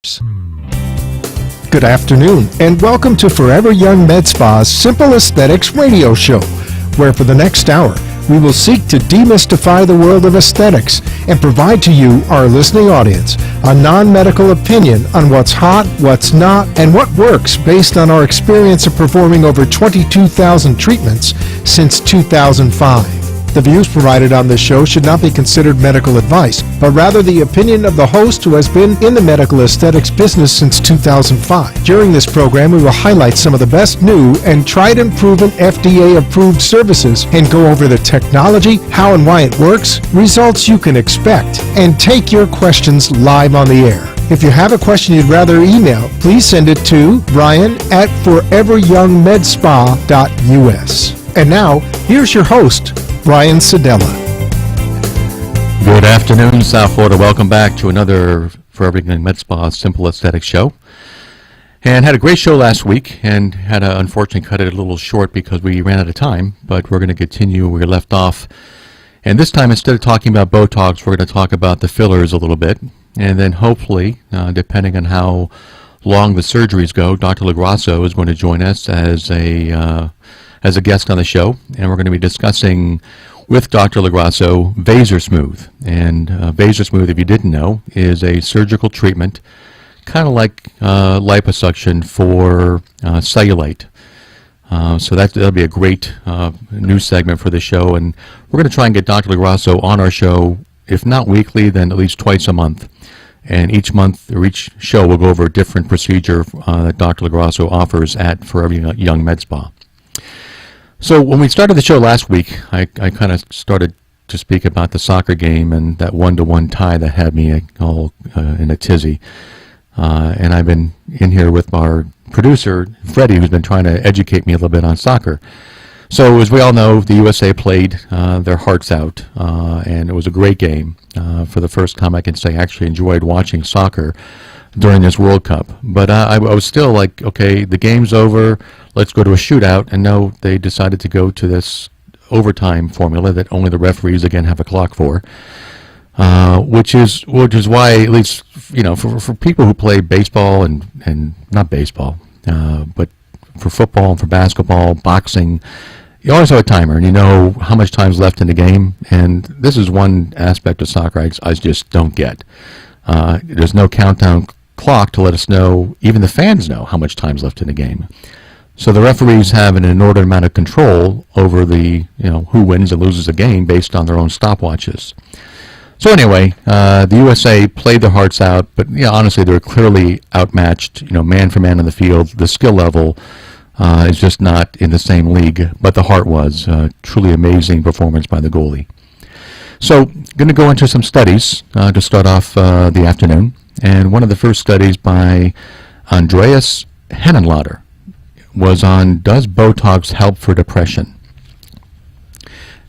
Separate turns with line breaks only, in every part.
Good afternoon, and welcome to Forever Young Med Spa's Simple Aesthetics radio show, where for the next hour, we will seek to demystify the world of aesthetics and provide to you, our listening audience, a non-medical opinion on what's hot, what's not, and what works based on our experience of performing over 22,000 treatments since 2005. The views provided on this show should not be considered medical advice, but rather the opinion of the host who has been in the medical aesthetics business since 2005. During this program, we will highlight some of the best new and tried and proven FDA-approved services and go over the technology, how and why it works, results you can expect, and take your questions live on the air. If you have a question you'd rather email, please send it to brian@foreveryoungmedspa.us. And now, here's your host, Brian Sedella.
Good afternoon, South Florida. Welcome back to another Forever Young Med Spa Simple Aesthetics show. And had a great show last week and had to unfortunately cut it a little short because we ran out of time, but we're going to continue where we left off. And this time, instead of talking about Botox, we're going to talk about the fillers a little bit. And then hopefully, depending on how long the surgeries go, Dr. LoGrasso is going to join us as a guest on the show, and we're going to be discussing with Dr. LoGrasso VasorSmooth. And VasorSmooth, if you didn't know, is a surgical treatment, kind of like liposuction for cellulite. So that'll be a great new segment for the show, and we're going to try and get Dr. LoGrasso on our show, if not weekly, then at least twice a month. And each month or each show we'll go over a different procedure that Dr. LoGrasso offers at Forever Young Med Spa. So when we started the show last week, I kind of started to speak about the soccer game and that one-to-one tie that had me all in a tizzy. And I've been in here with our producer, Freddie, who's been trying to educate me a little bit on soccer. So as we all know, the USA played their hearts out, and it was a great game. For the first time, I can say I actually enjoyed watching soccer during this World Cup. But I was still like, okay, the game's over, let's go to a shootout. And no, they decided to go to this overtime formula that only the referees again have a clock for, which is why, at least for people who play baseball and not baseball, but for football and for basketball, boxing, you always have a timer and you know how much time's left in the game. And this is one aspect of soccer I just don't get. There's no countdown clock to let us know, even the fans know how much time's left in the game. So the referees have an inordinate amount of control over the, who wins and loses a game based on their own stopwatches. So anyway, the USA played their hearts out, but honestly, they were clearly outmatched, man for man on the field. The skill level is just not in the same league, but the heart was. Truly amazing performance by the goalie. So going to go into some studies to start off the afternoon. And one of the first studies by Andreas Henenlotter was on, does Botox help for depression?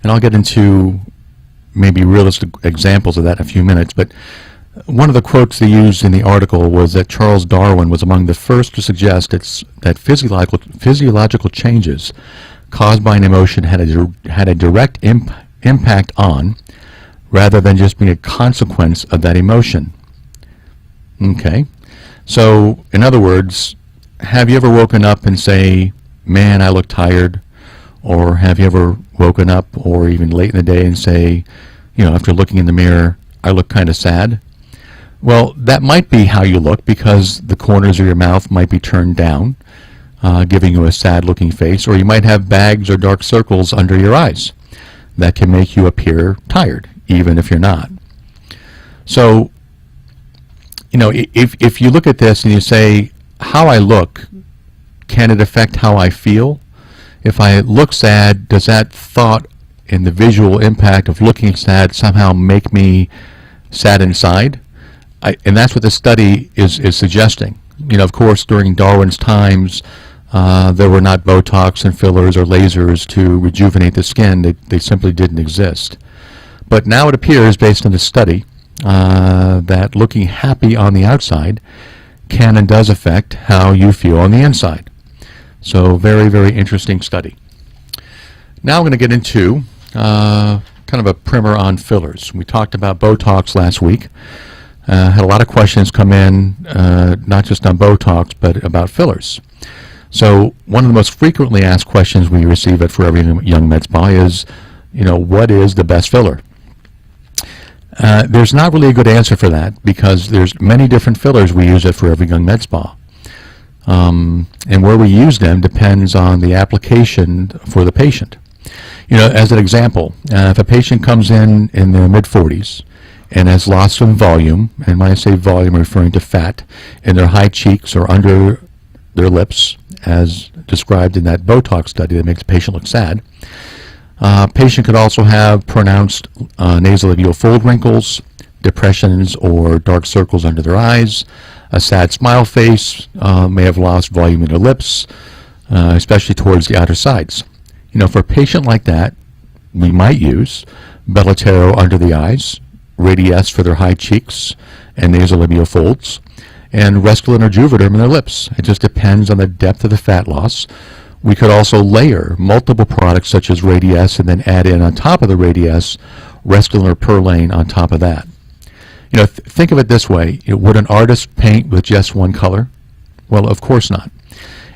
And I'll get into maybe realistic examples of that in a few minutes, but one of the quotes they used in the article was that Charles Darwin was among the first to suggest that physiological changes caused by an emotion had a direct impact on, rather than just being a consequence of that emotion. Okay, so in other words, have you ever woken up and say, man, I look tired? Or have you ever woken up, or even late in the day, and say, after looking in the mirror, I look kind of sad? Well, that might be how you look because the corners of your mouth might be turned down, giving you a sad-looking face, or you might have bags or dark circles under your eyes that can make you appear tired, even if you're not. So, if you look at this and you say, how I look, can it affect how I feel? If I look sad, does that thought and the visual impact of looking sad somehow make me sad inside? And that's what the study is suggesting. Of course, during Darwin's times, there were not Botox and fillers or lasers to rejuvenate the skin. They simply didn't exist. But now it appears, based on the study, that looking happy on the outside can and does affect how you feel on the inside. So very, very interesting study. Now I'm going to get into kind of a primer on fillers. We talked about Botox last week, had a lot of questions come in, not just on Botox, but about fillers. So one of the most frequently asked questions we receive at Forever Young Med Spa is, what is the best filler? There's not really a good answer for that because there's many different fillers we use at Forever Young Med Spa. And where we use them depends on the application for the patient. As an example, if a patient comes in their mid-40s and has lost some volume, and when I say volume, I'm referring to fat in their high cheeks or under their lips, as described in that Botox study that makes a patient look sad. Patient could also have pronounced nasolabial fold wrinkles, depressions or dark circles under their eyes, a sad smile face, may have lost volume in their lips, especially towards the outer sides. For a patient like that, we might use Belotero under the eyes, Radiesse for their high cheeks and nasolabial folds, and Restylane or Juvederm in their lips. It just depends on the depth of the fat loss. We could also layer multiple products such as Radiesse and then add in on top of the Radiesse Restylane or Perlane on top of that. Think of it this way. Would an artist paint with just one color? Well, of course not.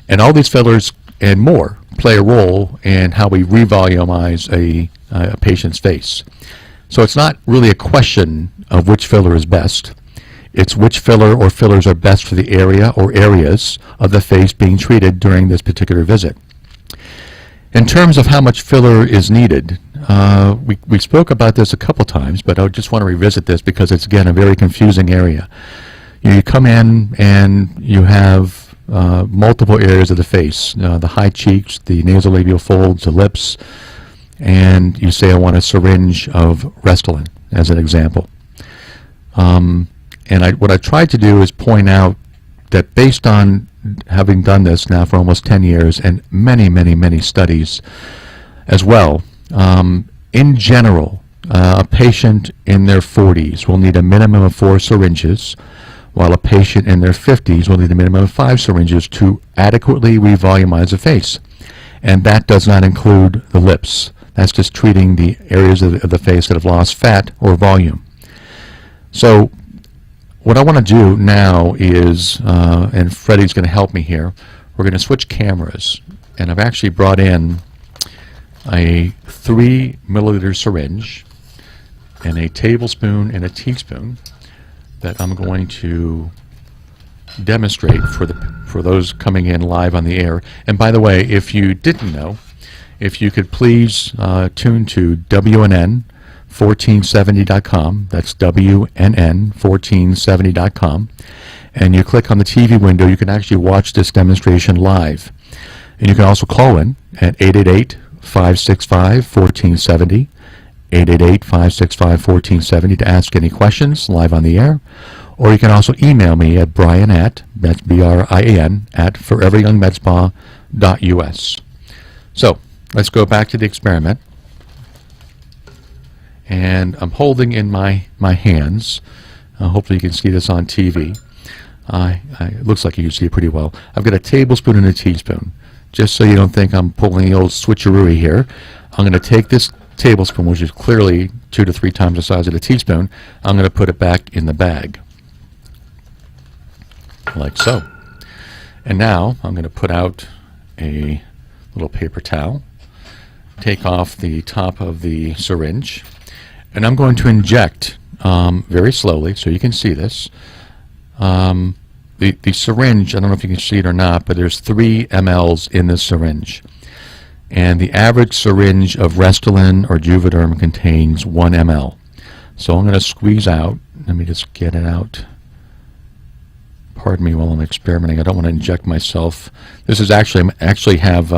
And all these fillers and more play a role in how we revolumize a patient's face. So it's not really a question of which filler is best. It's which filler or fillers are best for the area or areas of the face being treated during this particular visit. In terms of how much filler is needed, we spoke about this a couple times, but I just want to revisit this because it's, again, a very confusing area. You come in and you have multiple areas of the face, the high cheeks, the nasolabial folds, the lips, and you say, I want a syringe of Restylane, as an example. And what I tried to do is point out that based on having done this now for almost 10 years and many, many, many studies as well, in general, a patient in their 40s will need a minimum of 4 syringes, while a patient in their 50s will need a minimum of 5 syringes to adequately revolumize the face. And that does not include the lips. That's just treating the areas of the face that have lost fat or volume. So what I want to do now is, and Freddie's going to help me here, we're going to switch cameras. And I've actually brought in a 3 milliliter syringe and a tablespoon and a teaspoon that I'm going to demonstrate for those coming in live on the air. And by the way, if you didn't know, if you could please tune to WNN 1470.com, that's WNN 1470.com, and you click on the TV window, you can actually watch this demonstration live. And you can also call in at 888-565-1470, 888-565-1470 to ask any questions live on the air. Or you can also email me at Brian that's BRIAN, at foreveryoungmedspa.us. So let's go back to the experiment. And I'm holding in my hands, hopefully you can see this on TV. It looks like you can see it pretty well. I've got a tablespoon and a teaspoon. Just so you don't think I'm pulling the old switcheroo here, I'm going to take this tablespoon, which is clearly 2 to 3 times the size of the teaspoon. I'm going to put it back in the bag, like so. And now I'm going to put out a little paper towel, take off the top of the syringe, and I'm going to inject very slowly, so you can see this. The syringe, I don't know if you can see it or not, but there's 3 mLs in this syringe. And the average syringe of Restylane or Juvederm contains 1 ml. So I'm going to squeeze out. Let me just get it out. Pardon me while I'm experimenting. I don't want to inject myself. This is actually have,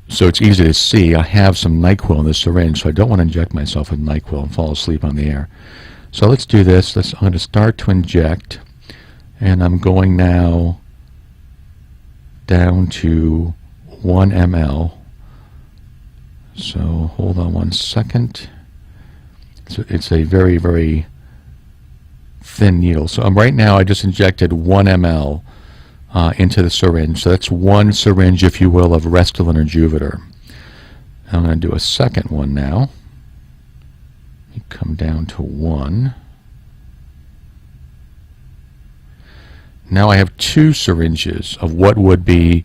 so it's easy to see, I have some NyQuil in this syringe, so I don't want to inject myself with NyQuil and fall asleep on the air. So let's do this. I'm going to start to inject, and I'm going now down to 1 ml. So hold on one second. So it's a very, very thin needle. So right now I just injected 1 ml into the syringe. So that's 1 syringe, if you will, of Restylane or Juvederm. I'm going to do a second one now. Let me come down to 1. now I have 2 syringes of what would be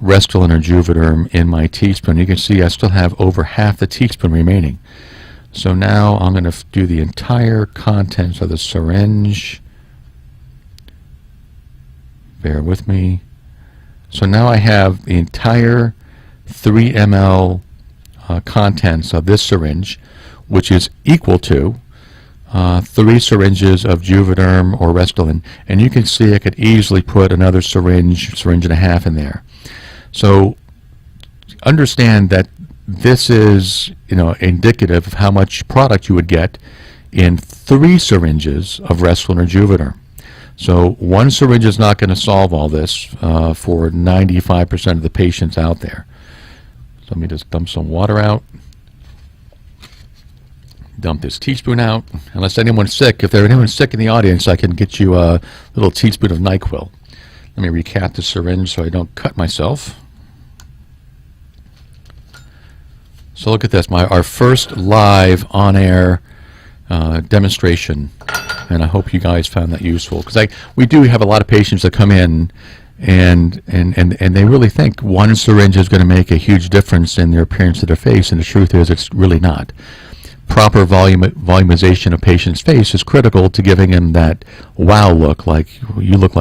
Restylane or Juvederm in my teaspoon. You can see I still have over half the teaspoon remaining. So now I'm going to do the entire contents of the syringe. Bear with me. So now I have the entire 3 ml contents of this syringe, which is equal to 3 syringes of Juvederm or Restylane. And you can see I could easily put another syringe and a half in there. So understand that this is, indicative of how much product you would get in 3 syringes of Restylane or Juvederm. So 1 syringe is not going to solve all this for 95% of the patients out there. So let me just dump some water out. Dump this teaspoon out. Unless anyone's sick, if anyone's sick in the audience, I can get you a little teaspoon of NyQuil. Let me recap the syringe so I don't cut myself. So look at this, our first live on-air demonstration, and I hope you guys found that useful, because we do have a lot of patients that come in and they really think 1 syringe is going to make a huge difference in their appearance of their face, and the truth is it's really not. Proper volumization of patient's face is critical to giving him that wow look, like you look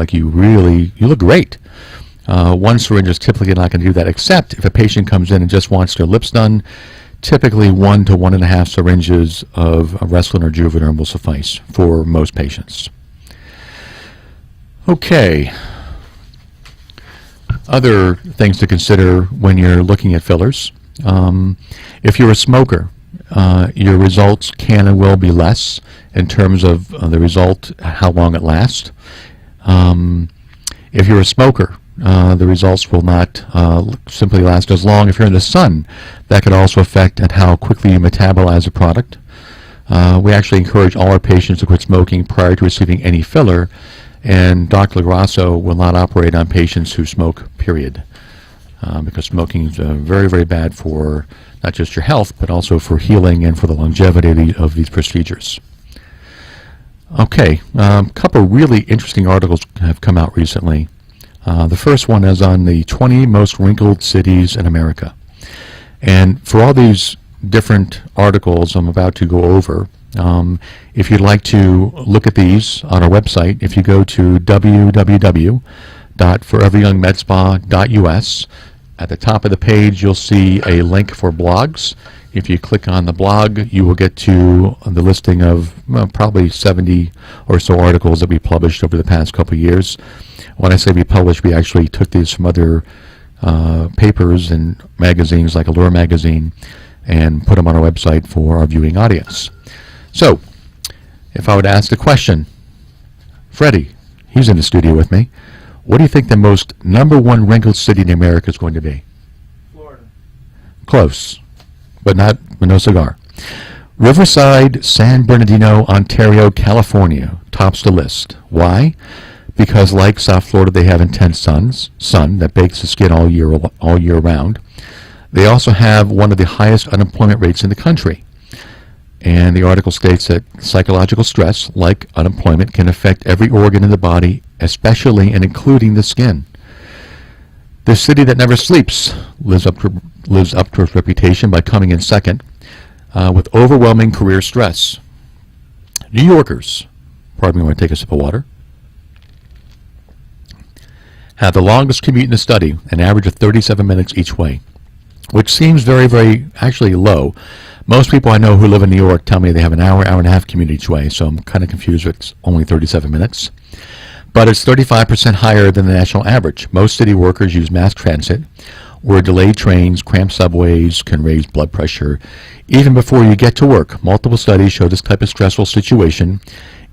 great. 1 syringe is typically not going to do that, except if a patient comes in and just wants their lips done. Typically 1 to 1.5 syringes of Restylane or Juvederm will suffice for most patients. Okay. Other things to consider when you're looking at fillers. If you're a smoker, your results can and will be less in terms of the result, how long it lasts. If you're a smoker, the results will not simply last as long. If you're in the sun, that could also affect at how quickly you metabolize a product. We actually encourage all our patients to quit smoking prior to receiving any filler, and Dr. LaGrasso will not operate on patients who smoke, period, because smoking is very, very bad for not just your health, but also for healing and for the longevity of these procedures. Okay, a couple really interesting articles have come out recently. The first one is on the 20 most wrinkled cities in America. And for all these different articles I'm about to go over, if you'd like to look at these on our website, if you go to www.foreveryoungmedspa.us, at the top of the page you'll see a link for blogs. If you click on the blog, you will get to the listing of probably 70 or so articles that we published over the past couple of years. When I say we published, we actually took these from other papers and magazines like Allure magazine and put them on our website for our viewing audience. So, if I would ask the question, Freddie, he's in the studio with me, what do you think the most #1 wrinkled city in America is going to be?
Florida.
Close, but no cigar. Riverside, San Bernardino, Ontario, California tops the list. Why? Because like South Florida, they have intense sun that bakes the skin all year round. They also have one of the highest unemployment rates in the country. And the article states that psychological stress, like unemployment, can affect every organ in the body, especially and including the skin. The city that never sleeps lives up to its reputation by coming in second, with overwhelming career stress. New Yorkers, pardon me when I take a sip of water, have the longest commute in the study, an average of 37 minutes each way, which seems very, very actually low. Most people I know who live in New York tell me they have an hour and a half commute each way, so I'm kind of confused with it's only 37 minutes. But it's 35% higher than the national average. Most city workers use mass transit, where delayed trains, cramped subways can raise blood pressure. Even before you get to work, multiple studies show this type of stressful situation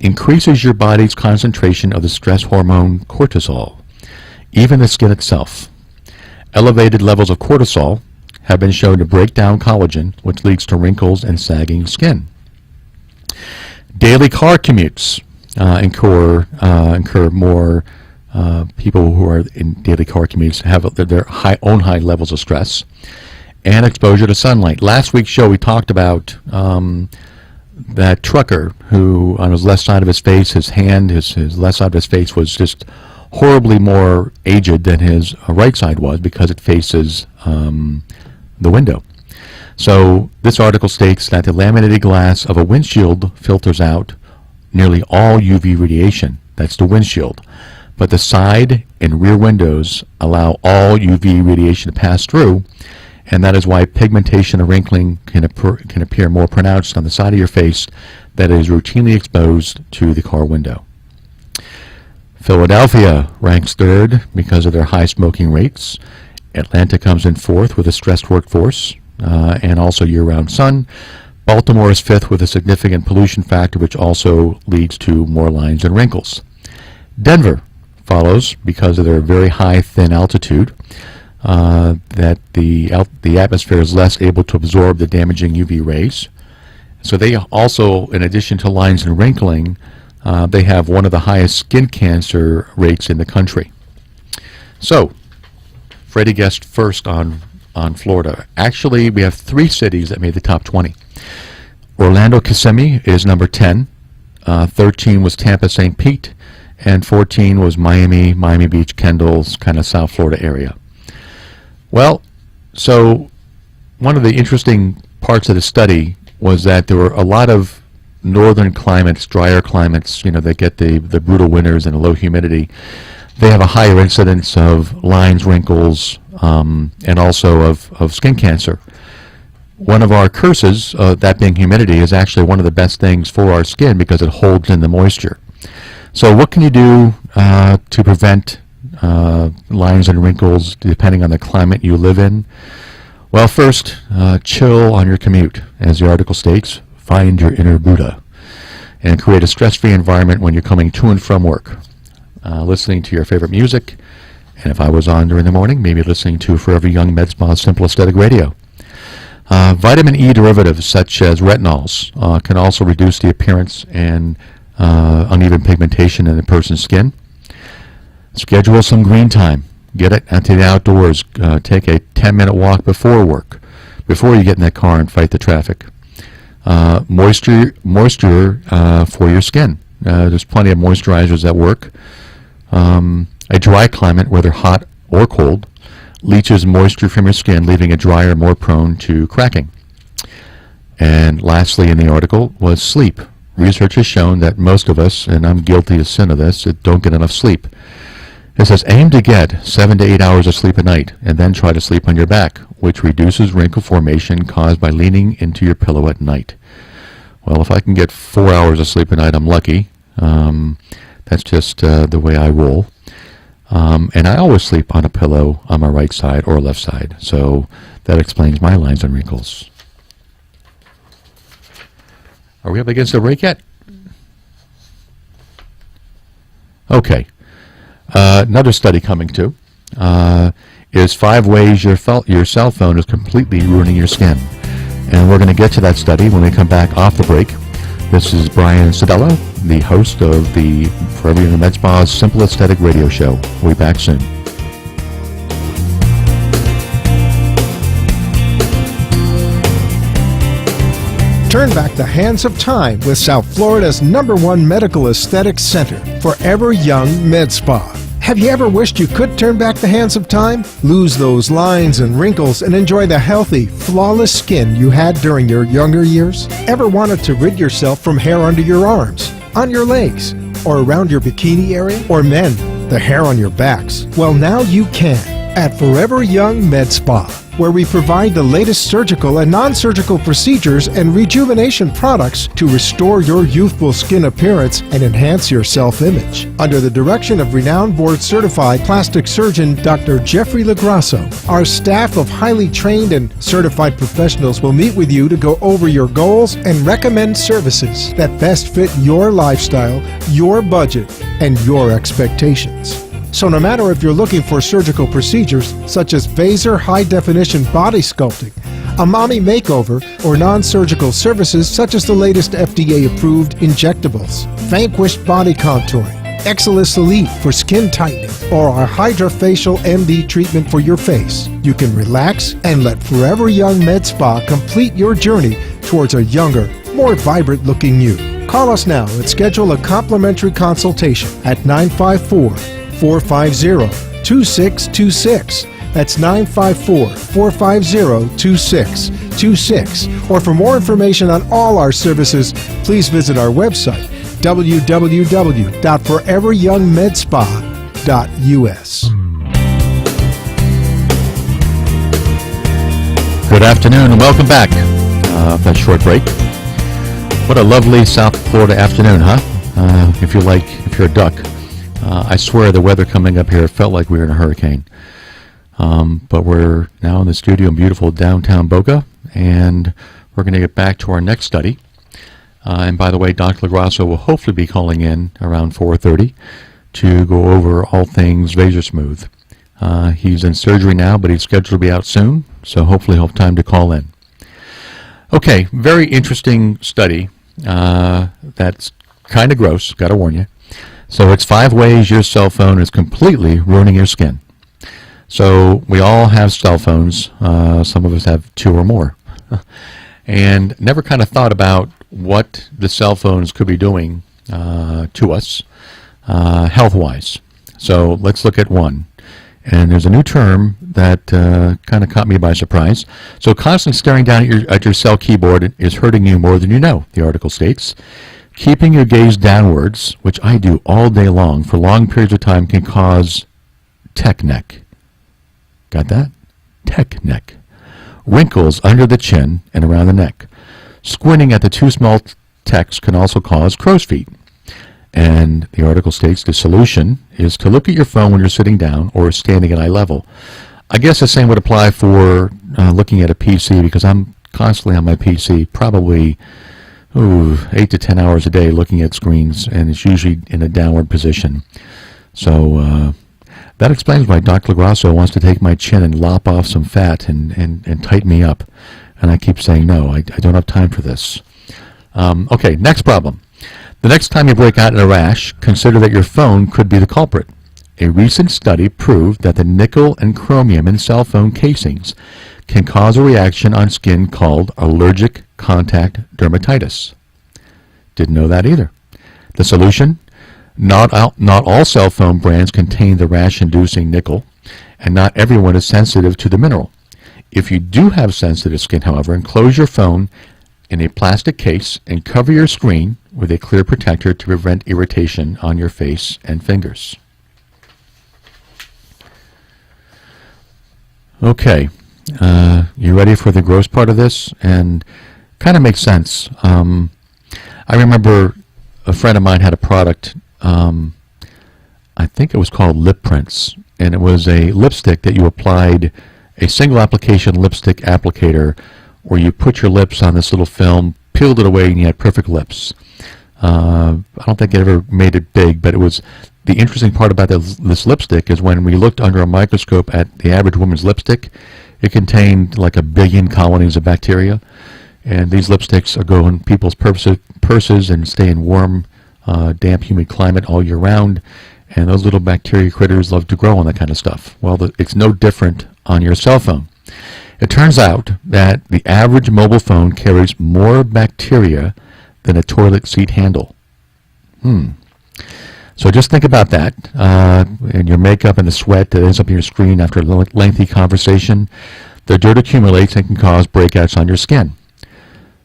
increases your body's concentration of the stress hormone cortisol, even the skin itself. Elevated levels of cortisol have been shown to break down collagen, which leads to wrinkles and sagging skin. Daily car commutes incur more people who are in daily car commutes have their own high levels of stress and exposure to sunlight. Last week's show we talked about that trucker who on his left side of his face, his left side of his face was just horribly more aged than his right side was because it faces the window. So this article states that the laminated glass of a windshield filters out nearly all UV radiation. That's the windshield. But the side and rear windows allow all UV radiation to pass through, and that is why pigmentation and wrinkling can appear more pronounced on the side of your face that is routinely exposed to the car window. Philadelphia ranks third because of their high smoking rates. Atlanta comes in fourth with a stressed workforce and also year-round sun. Baltimore is fifth with a significant pollution factor, which also leads to more lines and wrinkles. Denver follows because of their very high, thin altitude, that the atmosphere is less able to absorb the damaging UV rays. So they also, in addition to lines and wrinkling, they have one of the highest skin cancer rates in the country. So, Freddie guessed first on Florida. Actually, we have 3 cities that made the top 20. Orlando Kissimmee is number 10. 13 was Tampa St. Pete. And 14 was Miami Beach, Kendall's kind of South Florida area. Well, so one of the interesting parts of the study was that there were a lot of northern climates, drier climates, that get the brutal winters and the low humidity. They have a higher incidence of lines, wrinkles, and also of skin cancer. One of our curses, that being humidity, is actually one of the best things for our skin because it holds in the moisture. So what can you do to prevent lines and wrinkles depending on the climate you live in? Well, first, chill on your commute. As the article states, find your inner Buddha and create a stress-free environment when you're coming to and from work. Listening to your favorite music, and if I was on during the morning, maybe listening to Forever Young Med Spa's Simple Aesthetic Radio. Vitamin E derivatives such as retinols can also reduce the appearance and uneven pigmentation in a person's skin. Schedule some green time. Get it into the outdoors. Take a 10-minute walk before work, before you get in that car and fight the traffic. Moisture for your skin. There's plenty of moisturizers that work. A dry climate, whether hot or cold, leaches moisture from your skin, leaving it drier, more prone to cracking. And lastly in the article was sleep. Research has shown that most of us, and I'm guilty of sin of this, don't get enough sleep. It says aim to get 7 to 8 hours of sleep a night, and then try to sleep on your back, which reduces wrinkle formation caused by leaning into your pillow at night. Well, if I can get 4 hours of sleep a night, I'm lucky. That's just the way I roll. And I always sleep on a pillow on my right side or left side, so that explains my lines and wrinkles. Are we up against the break yet? Okay. Another study coming to is 5 ways your cell phone is completely ruining your skin. And we're going to get to that study when we come back off the break. This is Brian Sedella, the host of the Forever Young Med Spa's Simple Aesthetic Radio Show. We'll be back soon.
Turn back the hands of time with South Florida's #1 medical aesthetics center, Forever Young Med Spa. Have you ever wished you could turn back the hands of time? Lose those lines and wrinkles and enjoy the healthy, flawless skin you had during your younger years? Ever wanted to rid yourself from hair under your arms, on your legs, or around your bikini area? Or men, the hair on your backs? Well, now you can at Forever Young Med Spa, where we provide the latest surgical and non-surgical procedures and rejuvenation products to restore your youthful skin appearance and enhance your self-image. Under the direction of renowned board-certified plastic surgeon Dr. Jeffrey Lagrasso, our staff of highly trained and certified professionals will meet with you to go over your goals and recommend services that best fit your lifestyle, your budget, and your expectations. So no matter if you're looking for surgical procedures such as Vaser high-definition body sculpting, a mommy makeover, or non-surgical services such as the latest FDA-approved injectables, Vanquish body contouring, Exilis Elite for skin tightening, or our HydraFacial MD treatment for your face, you can relax and let Forever Young Med Spa complete your journey towards a younger, more vibrant-looking you. Call us now and schedule a complimentary consultation at 954 954-450-2626. That's 954-450-2626. Or for more information on all our services, please visit our website, www.foreveryoungmedspa.us.
Good afternoon and welcome back. That short break. What a lovely South Florida afternoon, huh? If you're a duck. I swear the weather coming up here felt like we were in a hurricane. But we're now in the studio in beautiful downtown Boca, and we're going to get back to our next study. And by the way, Dr. LaGrasso will hopefully be calling in around 4:30 to go over all things Razor Smooth. He's in surgery now, but he's scheduled to be out soon, so hopefully he'll have time to call in. Okay, very interesting study. That's kind of gross, got to warn you. So it's 5 ways your cell phone is completely ruining your skin. So we all have cell phones. Some of us have 2 or more. And never kind of thought about what the cell phones could be doing to us health-wise. So let's look at one. And there's a new term that kind of caught me by surprise. So constantly staring down at your cell keyboard is hurting you more than you know, the article states. Keeping your gaze downwards, which I do all day long, for long periods of time can cause tech neck. Got that? Tech neck. Wrinkles under the chin and around the neck. Squinting at the too small text can also cause crow's feet. And the article states the solution is to look at your phone when you're sitting down or standing at eye level. I guess the same would apply for looking at a PC, because I'm constantly on my PC, probably 8 to 10 hours a day looking at screens, and it's usually in a downward position. So that explains why Dr. LaGrasso wants to take my chin and lop off some fat and tighten me up. And I keep saying, no, I don't have time for this. Okay, next problem. The next time you break out in a rash, consider that your phone could be the culprit. A recent study proved that the nickel and chromium in cell phone casings can cause a reaction on skin called allergic contact dermatitis. Didn't know that either. The solution? Not all cell phone brands contain the rash-inducing nickel, and not everyone is sensitive to the mineral. If you do have sensitive skin, however, enclose your phone in a plastic case and cover your screen with a clear protector to prevent irritation on your face and fingers. Okay, you ready for the gross part of this? And kind of makes sense. I remember a friend of mine had a product, I think it was called Lip Prints, and it was a lipstick that you applied, a single application lipstick applicator, where you put your lips on this little film, peeled it away, and you had perfect lips. I don't think it ever made it big, but it was the interesting part about this lipstick is when we looked under a microscope at the average woman's lipstick, it contained like 1 billion colonies of bacteria. And these lipsticks go in people's purses and stay in warm, damp, humid climate all year round. And those little bacteria critters love to grow on that kind of stuff. Well, it's no different on your cell phone. It turns out that the average mobile phone carries more bacteria than a toilet seat handle. So just think about that. And your makeup and the sweat that ends up on your screen after a lengthy conversation, the dirt accumulates and can cause breakouts on your skin.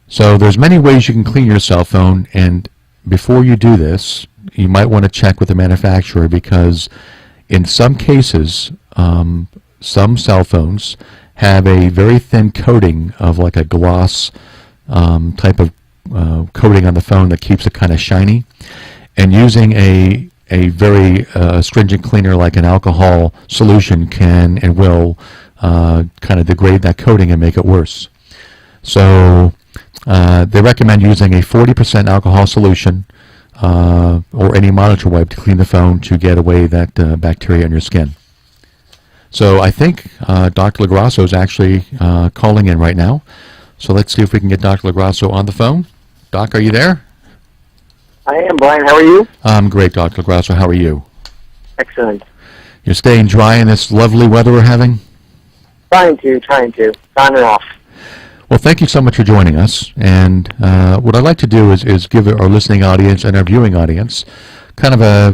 So there's many ways you can clean your cell phone, and before you do this, you might want to check with the manufacturer, because in some cases, some cell phones have a very thin coating of like a gloss type of coating on the phone that keeps it kind of shiny. And using a very stringent cleaner like an alcohol solution can and will kind of degrade that coating and make it worse. So they recommend using a 40% alcohol solution or any monitor wipe to clean the phone to get away that bacteria on your skin. So I think Dr. LaGrasso is actually calling in right now. So let's see if we can get Dr. LaGrasso on the phone. Doc, are you there?
I am, Brian. How are you?
I'm great, Dr. LaGrasso. How are you?
Excellent.
You're staying dry in this lovely weather we're having?
Trying to. On and off.
Well, thank you so much for joining us. And what I'd like to do is give our listening audience and our viewing audience kind of a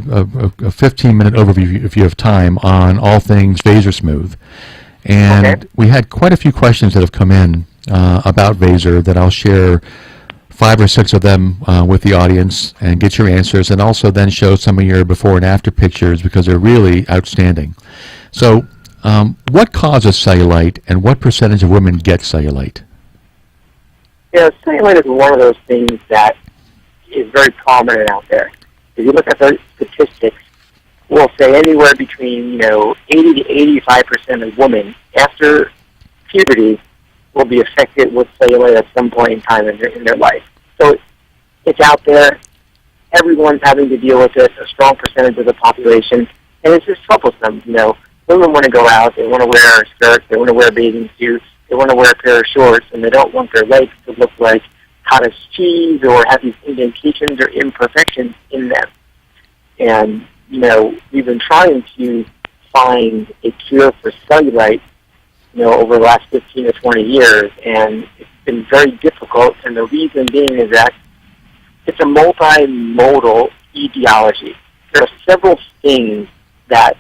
15-minute overview, if you have time, on all things Vaser Smooth. And
Okay.
we had quite a few questions that have come in about Vaser that I'll share 5 or 6 of them with the audience and get your answers, and also then show some of your before and after pictures because they're really outstanding. So what causes cellulite, and what percentage of women get cellulite?
Yeah, cellulite is one of those things that is very prominent out there. If you look at the statistics, we'll say anywhere between 80 to 85% of women after puberty will be affected with cellulite at some point in time in their life. So it's out there. Everyone's having to deal with it. A strong percentage of the population, and it's just troublesome. Women want to go out. They want to wear a skirt. They want to wear bathing suits. They want to wear a pair of shorts, and they don't want their legs to look like cottage cheese or have these indentations or imperfections in them. And, we've been trying to find a cure for cellulite, over the last 15 to 20 years, and it's been very difficult, and the reason being is that it's a multimodal etiology. There are several things that,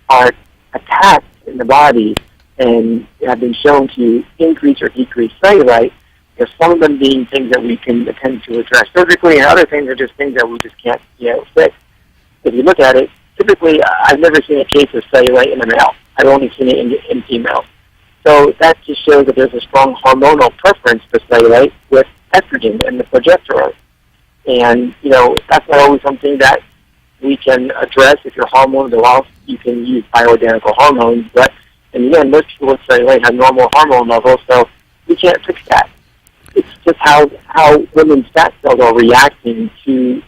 are attacked in the body and have been shown to increase or decrease cellulite. There's some of them being things that we can attempt to address surgically, and other things are just things that we just can't, fix. If you look at it, typically I've never seen a case of cellulite in a male. I've only seen it in females. So that just shows that there's a strong hormonal preference for cellulite with estrogen and the progesterone. And, that's not always something that we can address. If your hormones are off, you can use bioidentical hormones. But, and again, most people with cellulite have normal hormone levels, so we can't fix that. It's just how women's fat cells are reacting to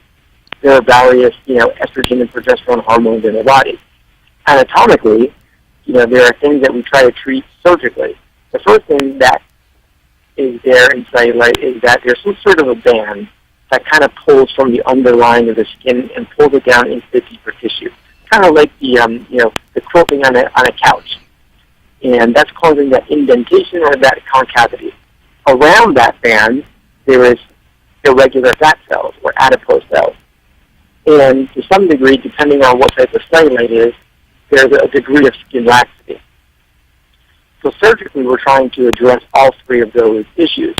their various, estrogen and progesterone hormones in their body. Anatomically, there are things that we try to treat surgically. The first thing that is there in cellulite is that there's some sort of a band that kind of pulls from the underlying of the skin and pulls it down into the deeper tissue, kind of like the quilting on a couch. And that's causing that indentation or that concavity. Around that band, there is irregular fat cells or adipose cells. And to some degree, depending on what type of cellulite is, there's a degree of skin laxity. So surgically, we're trying to address all 3 of those issues.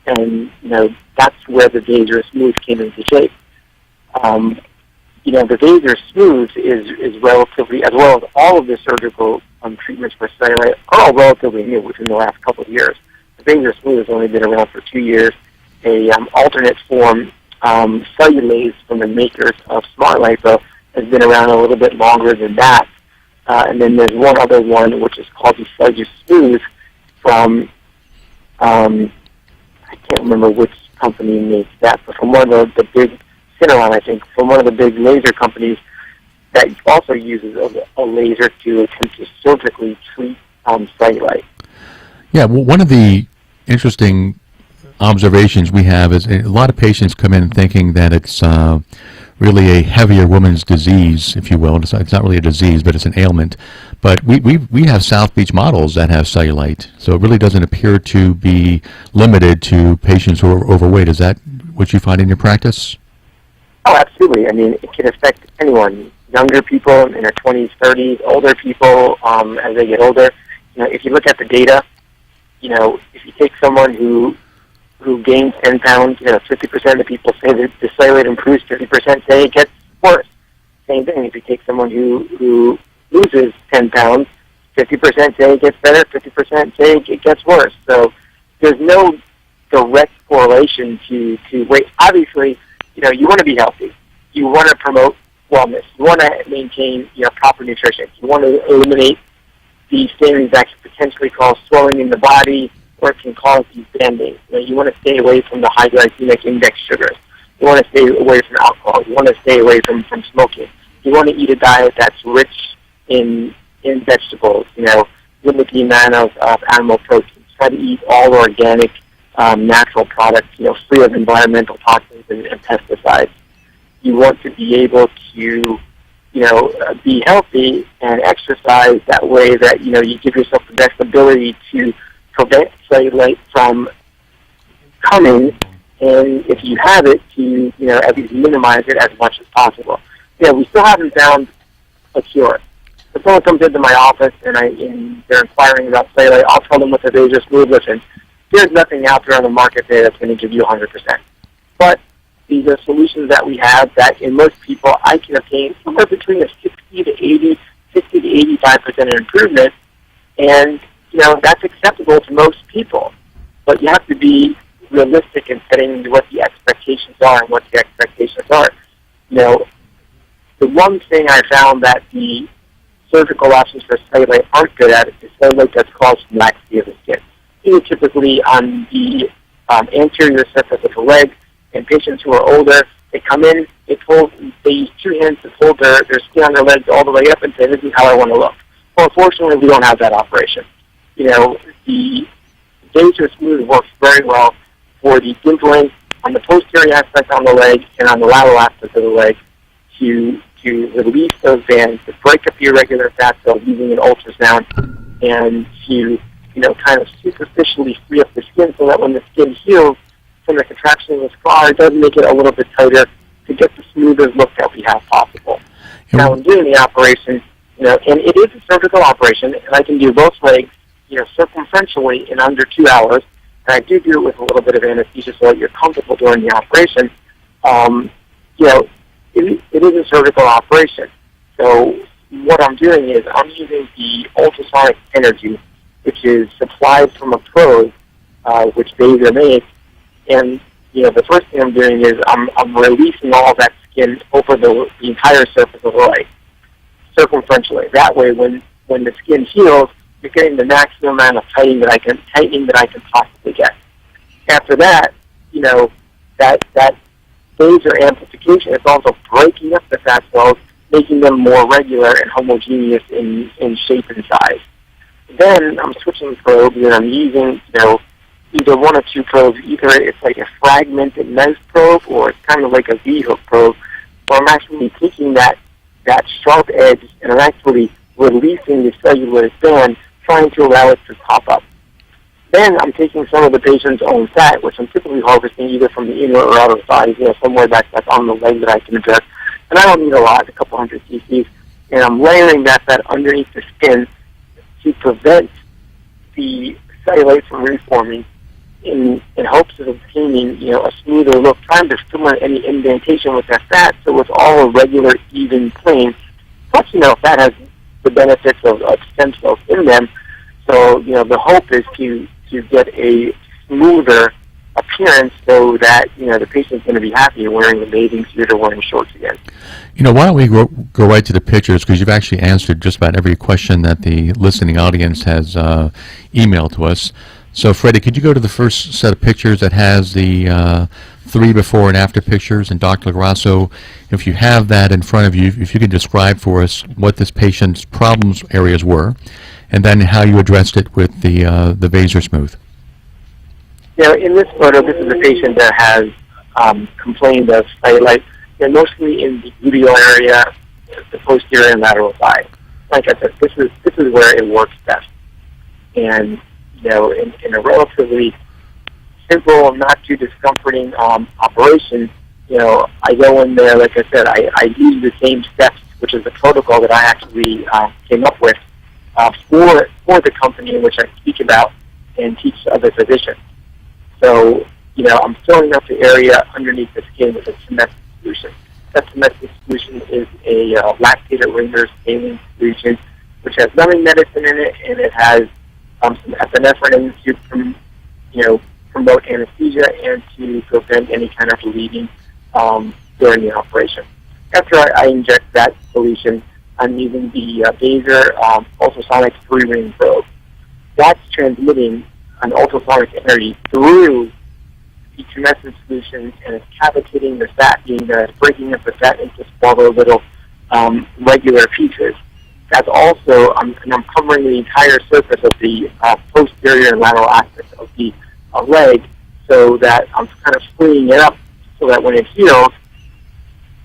And, that's where the Vaser Smooth came into shape. The Vaser Smooth is relatively, as well as all of the surgical treatments for cellulite, are all relatively new within the last couple of years. The Vaser Smooth has only been around for 2 years. A alternate form, cellulase from the makers of Smart Lipo, has been around a little bit longer than that. And then there's one other one, which is called the Vaser Smooth from, I can't remember which company makes that, but from one of the big, Syneron, I think, from one of the big laser companies that also uses a laser to attempt to surgically treat cellulite.
Yeah, well, one of the interesting observations we have is a lot of patients come in thinking that it's really a heavier woman's disease, if you will. It's not really a disease, but it's an ailment. But we have South Beach models that have cellulite, so it really doesn't appear to be limited to patients who are overweight. Is that what you find in your practice?
Oh, absolutely. I mean, it can affect anyone, younger people in their 20s, 30s, older people as they get older. If you look at the data, if you take someone who gains 10 pounds, 50% of the people say that the cellulite improves, 50% say it gets worse. Same thing, if you take someone who loses 10 pounds, 50% say it gets better, 50% say it gets worse. So there's no direct correlation to weight. Obviously, you want to be healthy. You want to promote wellness. You want to maintain proper nutrition. You want to eliminate these things that can potentially cause swelling in the body, or it can cause these band-aids. You want to stay away from the high glycemic index sugars. You want to stay away from alcohol. You want to stay away from smoking. You want to eat a diet that's rich in vegetables, limit the amount of animal proteins. Try to eat all organic, natural products, free of environmental toxins and pesticides. You want to be able to, be healthy and exercise that way that, you give yourself the best ability to prevent cellulite from coming and if you have it, to at least minimize it as much as possible. Yeah, we still haven't found a cure. If someone comes into my office and they're inquiring about cellulite, I'll tell them with a Vaser Smooth, listen, there's nothing out there on the market today that's going to give you 100%. But these are solutions that we have that in most people I can obtain somewhere between a 60 to 80, 60 to 85% improvement, and that's acceptable to most people. But you have to be realistic in setting what the expectations are and what the expectations are. The one thing I found that the surgical options for cellulite aren't good at is cellulite that's caused from laxity of the skin. These are typically on the anterior surface of the leg, and patients who are older, they come in, they use two hands to pull their skin on their legs all the way up and say, this is how I want to look. Well, unfortunately, we don't have that operation. The Vaser Smooth works very well for the dimpling on the posterior aspect on the leg and on the lateral aspect of the leg to release those bands, to break up the irregular fat cells using an ultrasound, and to kind of superficially free up the skin so that when the skin heals from the contraction of the scar, it does make it a little bit tighter to get the smoothest look that we have possible. Now, in doing the operation, and it is a surgical operation, and I can do both legs, circumferentially in under 2 hours, and I do it with a little bit of anesthesia so that you're comfortable during the operation. It is a surgical operation. So what I'm doing is I'm using the ultrasonic energy, which is supplied from a probe, which Vaser makes, and the first thing I'm doing is I'm releasing all of that skin over the entire surface of the leg, circumferentially. That way, when the skin heals, you're getting the maximum amount of tightening that I can possibly get. After that, that Vaser amplification is also breaking up the fat cells, making them more regular and homogeneous in shape and size. Then I'm switching probes, and I'm using, either one or two probes. Either it's like a fragmented MES probe, or it's kind of like a V-hook probe, where I'm actually taking that sharp edge and I'm actually releasing the cellular band, trying to allow it to pop up. Then I'm taking some of the patient's own fat, which I'm typically harvesting either from the inner or outer thighs, somewhere that's on the leg that I can address. And I don't need a lot, a couple hundred cc's. And I'm layering that fat underneath the skin to prevent the cellulite from reforming in hopes of obtaining, a smoother look, trying to fill in any indentation with that fat so it's all a regular, even plane. Plus, fat has the benefits of stem cells in them. So, the hope is to get a smoother appearance so that, the patient's going to be happy wearing a bathing suit or wearing shorts again.
Why don't we go right to the pictures, because you've actually answered just about every question that the listening audience has emailed to us. So, Freddie, could you go to the first set of pictures that has the 3 before and after pictures? And Dr. LoGrasso, if you have that in front of you, if you could describe for us what this patient's problems areas were, and then how you addressed it with the Vaser Smooth.
In this photo, this is a patient that has complained of cellulite, mostly in the gluteal area, the posterior and lateral thigh. Like I said, this is where it works best. And in a relatively simple, not too discomforting operation, I go in there, like I said, I use the same steps, which is the protocol that I actually came up with for the company in which I speak about and teach other physicians. So, I'm filling up the area underneath the skin with a Semestic solution. That Semestic solution is a lactated Ringer's saline solution, which has numbing medicine in it, and it has some epinephrine to promote anesthesia and to prevent any kind of bleeding during the operation. After I inject that solution, I'm using the Vaser ultrasonic 3-ring probe. That's transmitting an ultrasonic energy through the tumescent solution, and it's cavitating the fat, breaking up the fat into smaller little regular pieces. That's also, I'm covering the entire surface of the posterior and lateral aspect of the leg, so that I'm kind of freeing it up so that when it heals,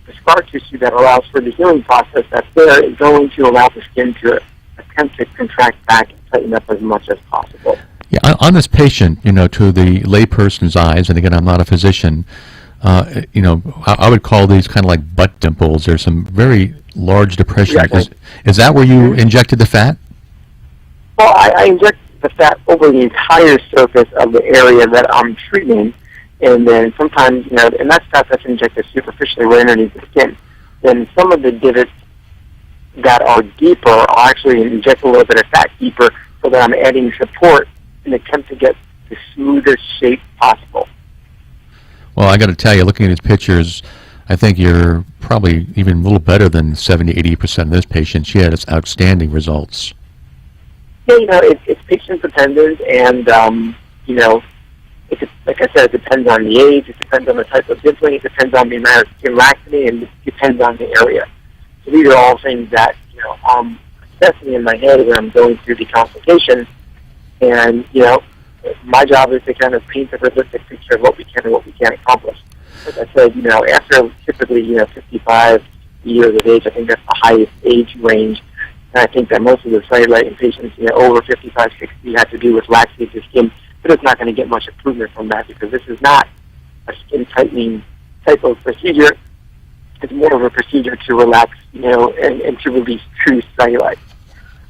the scar tissue that allows for the healing process that's there is going to allow the skin to attempt to contract back and tighten up as much as possible.
Yeah, on this patient, to the layperson's eyes, and again, I'm not a physician, I would call these kind of like butt dimples. There's some very large depression.
Exactly.
Is that where you injected the fat?
Well, I inject the fat over the entire surface of the area that I'm treating, and then sometimes, and that's fat that's injected superficially right underneath the skin. Then some of the divots that are deeper, I'll actually inject a little bit of fat deeper so that I'm adding support in an attempt to get the smoothest shape possible.
Well, I got to tell you, looking at his pictures, I think you're probably even a little better than 70-80% of this patient. She had outstanding results.
Yeah, it's patient dependent, and like I said, it depends on the age, it depends on the type of dimpling, it depends on the amount of skin laxity, and it depends on the area. So these are all things that I'm assessing in my head when I'm going through the consultation, and my job is to kind of paint a realistic picture of what we can and what we can't accomplish. Like I said, after typically 55 years of age, I think that's the highest age range. And I think that most of the cellulite in patients, over 55, 60 have to do with laxity of the skin, but it's not going to get much improvement from that because this is not a skin tightening type of procedure. It's more of a procedure to relax, and to release true cellulite.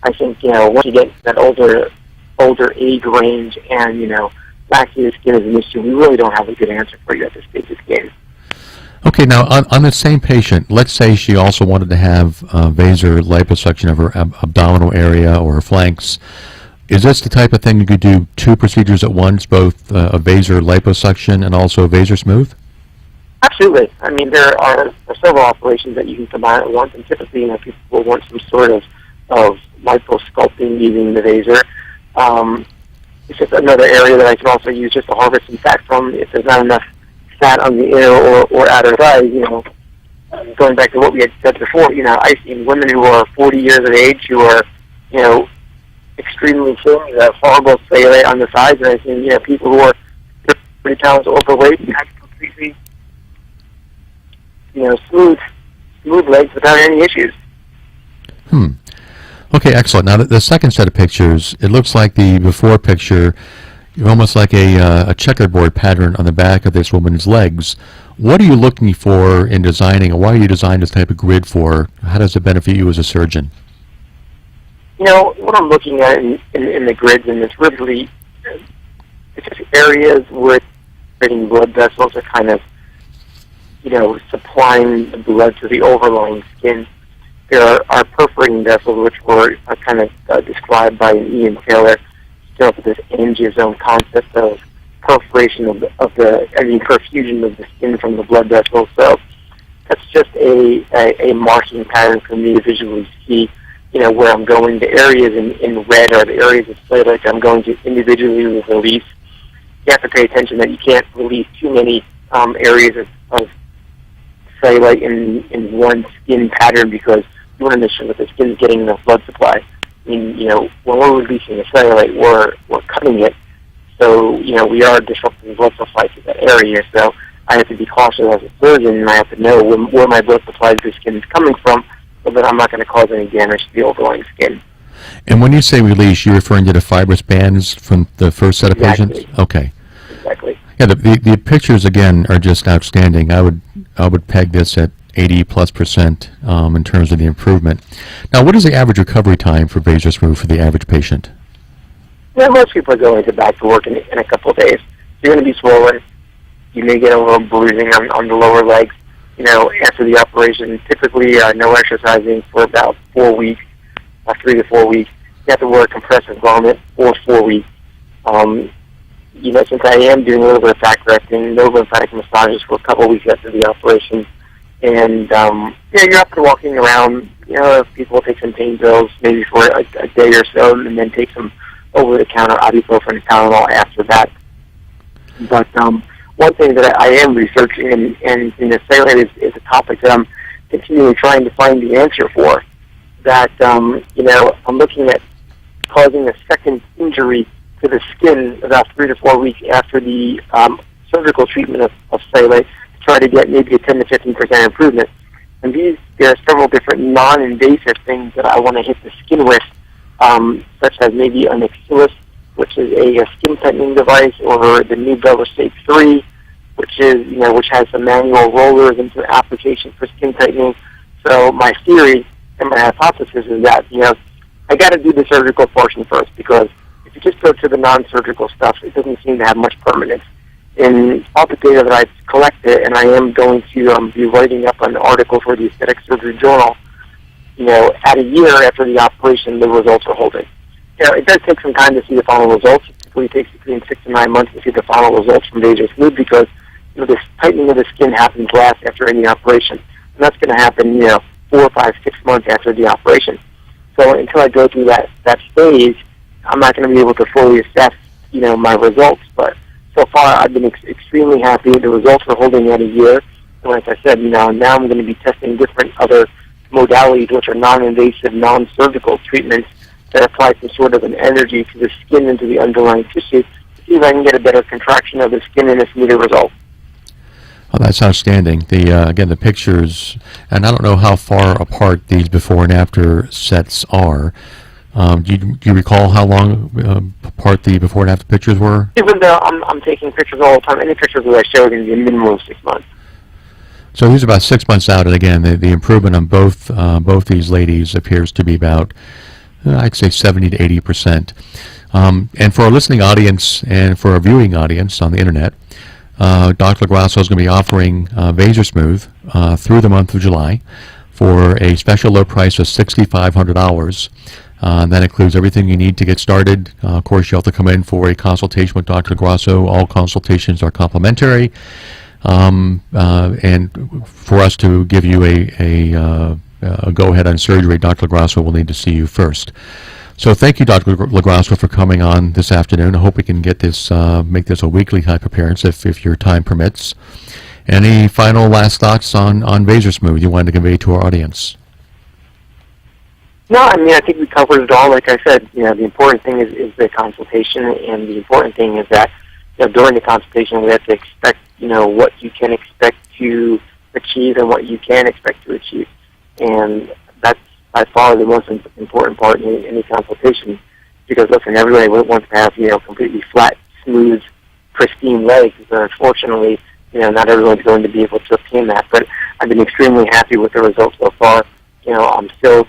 I think, once you get that older age range and, laxity of the skin is an issue, we really don't have a good answer for you at this stage of the game.
Okay, now on the same patient, let's say she also wanted to have vasor liposuction of her abdominal area or her flanks. Is this the type of thing you could do two procedures at once, both a vasor liposuction and also a vasor smooth?
Absolutely. I mean, there are several operations that you can combine at once, and typically, people will want some sort of liposculpting using the vasor. It's just another area that I can also use just to harvest some fat from if there's not enough fat on the inner or outer thigh. Going back to what we had said before, I've seen women who are 40 years of age who are, extremely thin, have horrible cellulite on the sides, and I've seen, people who are 30 pounds overweight and have completely, smooth legs without any issues.
Okay, excellent. Now, the second set of pictures, it looks like the before picture, almost like a checkerboard pattern on the back of this woman's legs. What are you looking for in designing, or why are you designing this type of grid for? How does it benefit you as a surgeon?
What I'm looking at in the grids, and it's really, it's just areas where creating blood vessels are kind of, supplying the blood to the overlying skin. There are perforating vessels, which were kind of described by Ian Taylor, up with this angiosome concept of perforation of the perfusion of the skin from the blood vessels. So that's just a marking pattern for me to visually see, where I'm going. The areas in red are the areas of cellulite I'm going to individually release. You have to pay attention that you can't release too many areas of cellulite in one skin pattern because you want to make sure that the skin is getting enough blood supply. I mean, when we're releasing the cellulite, we're cutting it, so, we are disrupting blood supply to that area, so I have to be cautious as a surgeon, and I have to know where my blood supply to the skin is coming from, so that I'm not going to cause any damage to the overlying skin.
And when you say release, you're referring to the fibrous bands from the first set of patients? Okay.
Exactly.
Yeah, the pictures, again, are just outstanding. I would peg this at 80+% in terms of the improvement. Now, what is the average recovery time for vasor smooth for the average patient?
Yeah, most people are going back to work in a couple of days. You're going to be swollen. You may get a little bruising on the lower legs. After the operation, typically no exercising for about 4 weeks, 3 to 4 weeks. You have to wear a compressive garment for 4 weeks. Since I am doing a little bit of fat correcting, no lymphatic massages for a couple of weeks after the operation. And, you're up to walking around. People will take some pain pills maybe for a day or so and then take some over-the-counter ibuprofen and Tylenol after that. But one thing that I am researching, and cellulite is a topic that I'm continually trying to find the answer for, that, I'm looking at causing a second injury to the skin about 3 to 4 weeks after the surgical treatment of cellulite, try to get maybe a 10 to 15% improvement. And there are several different non-invasive things that I want to hit the skin with, such as maybe an Axillus which is a skin tightening device, or the new Bellasafe 3, which has some manual rollers into application for skin tightening. So my theory and my hypothesis is that, I got to do the surgical portion first, because if you just go to the non-surgical stuff, it doesn't seem to have much permanence. In all the data that I've collected, and I am going to be writing up an article for the Aesthetic Surgery Journal, at a year after the operation, the results are holding. It does take some time to see the final results. It typically takes between 6 to 9 months to see the final results from Vaser Smooth, because this tightening of the skin happens last after any operation. And that's going to happen, 4, 5, 6 months after the operation. So until I go through that stage, I'm not going to be able to fully assess, my results. But so far, I've been extremely happy. The results are holding at a year. And like I said, now I'm going to be testing different other modalities, which are non-invasive, non-surgical treatments that apply some sort of an energy to the skin and to the underlying tissue to see if I can get a better contraction of the skin and a smoother result.
Oh, that's outstanding. Again, the pictures, and I don't know how far apart these before and after sets are. Do you recall how long apart the before and after pictures were?
Even though I'm taking pictures all the time, any pictures that I show are going to be a minimum of 6 months.
So these are about 6 months out, and again, the improvement on both these ladies appears to be about, I'd say, 70 to 80%. And for our listening audience and for our viewing audience on the internet, Dr. LoGrasso is going to be offering Vaser Smooth through the month of July for a special low price of $6,500. That includes everything you need to get started. Of course, you have to come in for a consultation with Dr. LoGrasso. All consultations are complimentary. And for us to give you a go-ahead on surgery, Dr. LoGrasso will need to see you first. So thank you, Dr. LoGrasso, for coming on this afternoon. I hope we can get this, make this a weekly type appearance if your time permits. Any final last thoughts on Vaser Smooth you wanted to convey to our audience?
No, I think we covered it all. Like I said, the important thing is the consultation, and the important thing is that during the consultation we have to expect, what you can expect to achieve and what you can expect to achieve. And that's by far the most important part in any consultation, because, listen, everybody wants to have, completely flat, smooth, pristine legs, but unfortunately, not everyone's going to be able to obtain that. But I've been extremely happy with the results so far. I'm still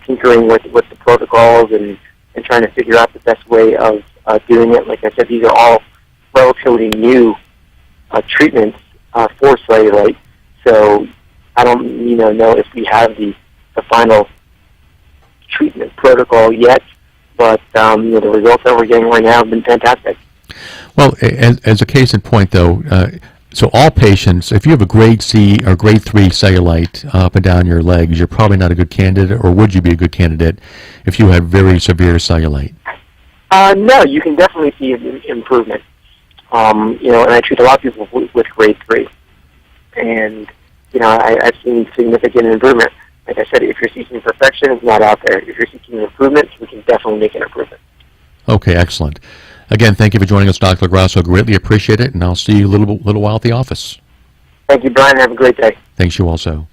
tinkering with the protocols and trying to figure out the best way of doing it. Like I said, these are all relatively new treatments for cellulite, so I don't know if we have the final treatment protocol yet, but the results that we're getting right now have been fantastic.
Well, as a case in point, though, so all patients, if you have a grade C or grade 3 cellulite up and down your legs, you're probably not a good candidate, or would you be a good candidate if you had very severe cellulite?
No, you can definitely see improvement. And I treat a lot of people with grade 3, and I've seen significant improvement. Like I said, if you're seeking perfection, it's not out there. If you're seeking improvement, we can definitely make an improvement.
Okay, excellent. Again, thank you for joining us, Dr. LoGrasso. Greatly appreciate it, and I'll see you a little while at the office.
Thank you, Brian. Have a great day.
Thanks, you also.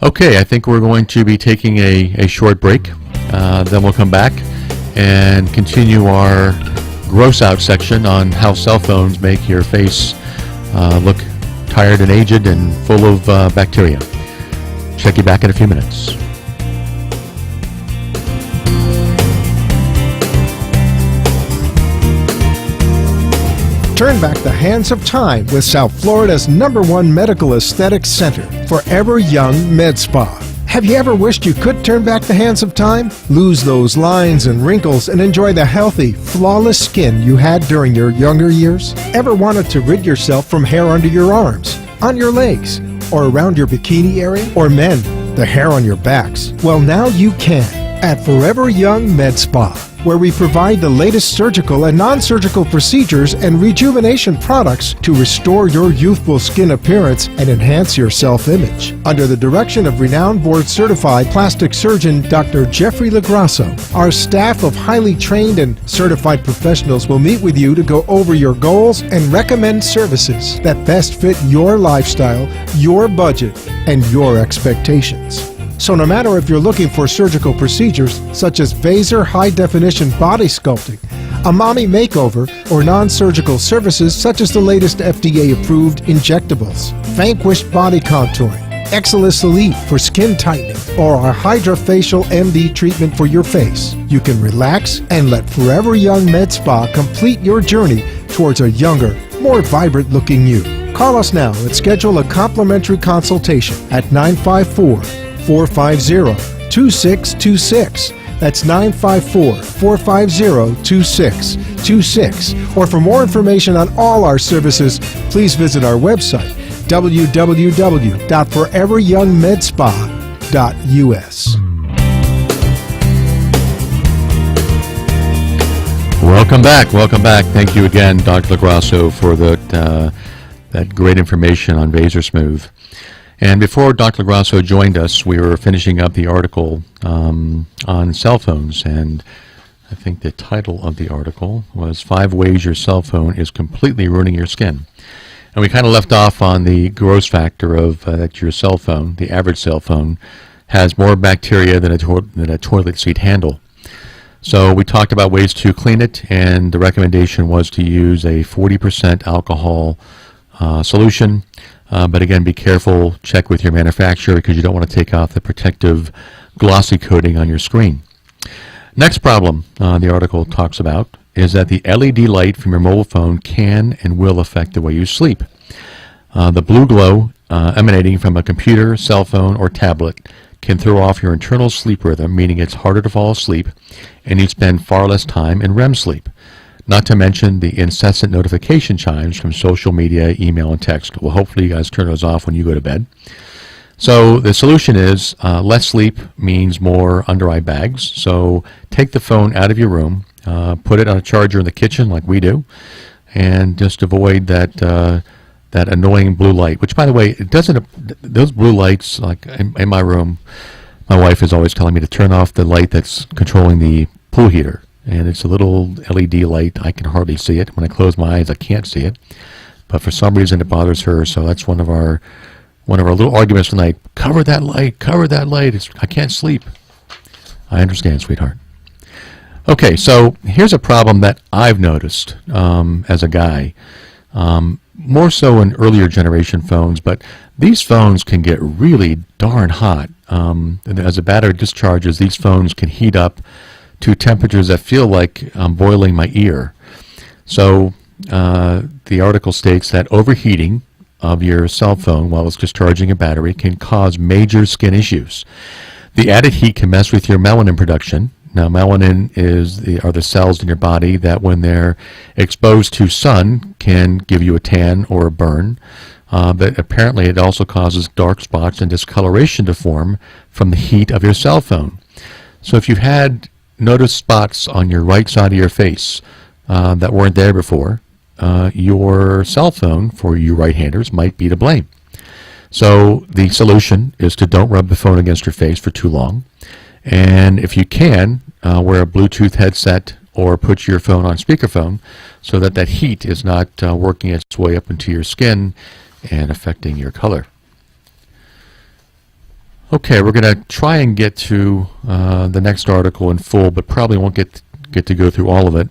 Okay, I think we're going to be taking a short break. Then we'll come back and continue our gross out section on how cell phones make your face look tired and aged and full of bacteria. Check you back in a few minutes.
Turn back the hands of time with South Florida's #1 medical aesthetics center, Forever Young Med Spa. Have you ever wished you could turn back the hands of time? Lose those lines and wrinkles and enjoy the healthy, flawless skin you had during your younger years? Ever wanted to rid yourself from hair under your arms, on your legs, or around your bikini area? Or men, the hair on your backs? Well, now you can at Forever Young Med Spa, where we provide the latest surgical and non-surgical procedures and rejuvenation products to restore your youthful skin appearance and enhance your self-image. Under the direction of renowned board-certified plastic surgeon Dr. Jeffrey LoGrasso, our staff of highly trained and certified professionals will meet with you to go over your goals and recommend services that best fit your lifestyle, your budget, and your expectations. So no matter if you're looking for surgical procedures such as Vaser high-definition body sculpting, a mommy makeover, or non-surgical services such as the latest FDA-approved injectables, Vanquish body contouring, Exilis Elite for skin tightening, or our Hydrafacial MD treatment for your face, you can relax and let Forever Young Med Spa complete your journey towards a younger, more vibrant-looking you. Call us now and schedule a complimentary consultation at 954-450-2626. That's 954-450-2626. Or for more information on all our services, please visit our website, www.foreveryoungmedspa.us.
Welcome back. Thank you again, Dr. LoGrasso, for that great information on Vaser Smooth. And before Dr. LoGrasso joined us, we were finishing up the article on cell phones, and I think the title of the article was 5 Ways Your Cell Phone is Completely Ruining Your Skin. And we kind of left off on the gross factor of that your cell phone, the average cell phone, has more bacteria than a toilet seat handle. So we talked about ways to clean it, and the recommendation was to use a 40% alcohol solution. But again, be careful, check with your manufacturer, because you don't want to take off the protective glossy coating on your screen. Next problem the article talks about is that the LED light from your mobile phone can and will affect the way you sleep. The blue glow emanating from a computer, cell phone, or tablet can throw off your internal sleep rhythm, meaning it's harder to fall asleep, and you spend far less time in REM sleep. Not to mention the incessant notification chimes from social media, email, and text. Well, hopefully you guys turn those off when you go to bed. So the solution is less sleep means more under-eye bags. So take the phone out of your room, put it on a charger in the kitchen like we do, and just avoid that annoying blue light, which, by the way, it doesn't. Those blue lights, like in my room, my wife is always telling me to turn off the light that's controlling the pool heater. And it's a little LED light. I can hardly see it. When I close my eyes, I can't see it. But for some reason, it bothers her. So that's one of our little arguments tonight. Cover that light. Cover that light. I can't sleep. I understand, sweetheart. Okay, so here's a problem that I've noticed as a guy. More so in earlier generation phones, but these phones can get really darn hot. As the battery discharges, these phones can heat up to temperatures that feel like boiling my ear. So the article states that overheating of your cell phone while it's discharging a battery can cause major skin issues. The added heat can mess with your melanin production. Now, melanin are the cells in your body that, when they're exposed to sun, can give you a tan or a burn. But apparently it also causes dark spots and discoloration to form from the heat of your cell phone. So if you've had noticed spots on your right side of your face that weren't there before, your cell phone, for you right-handers, might be to blame. So the solution is to don't rub the phone against your face for too long. And if you can, wear a Bluetooth headset or put your phone on speakerphone so that that heat is not working its way up into your skin and affecting your color. Okay, we're going to try and get to the next article in full, but probably won't get to go through all of it.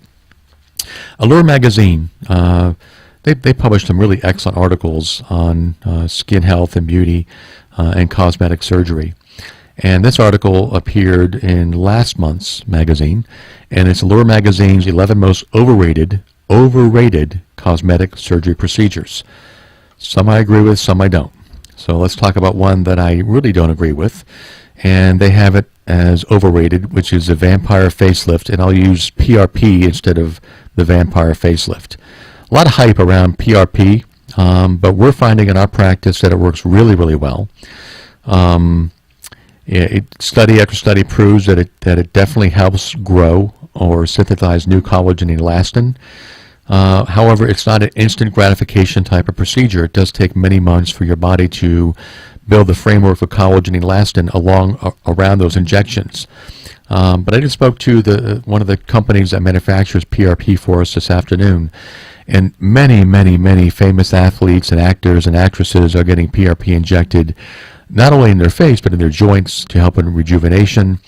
Allure Magazine, they published some really excellent articles on skin health and beauty and cosmetic surgery. And this article appeared in last month's magazine, and it's Allure Magazine's 11 most overrated cosmetic surgery procedures. Some I agree with, some I don't. So let's talk about one that I really don't agree with, and they have it as overrated, which is the vampire facelift, and I'll use PRP instead of the vampire facelift. A lot of hype around PRP, but we're finding in our practice that it works really, really well. Study after study proves that it definitely helps grow or synthesize new collagen and elastin. However, it's not an instant gratification type of procedure. It does take many months for your body to build the framework for collagen and elastin around those injections. But I just spoke to one of the companies that manufactures PRP for us this afternoon, and many, many, many famous athletes and actors and actresses are getting PRP injected not only in their face, but in their joints to help in rejuvenation.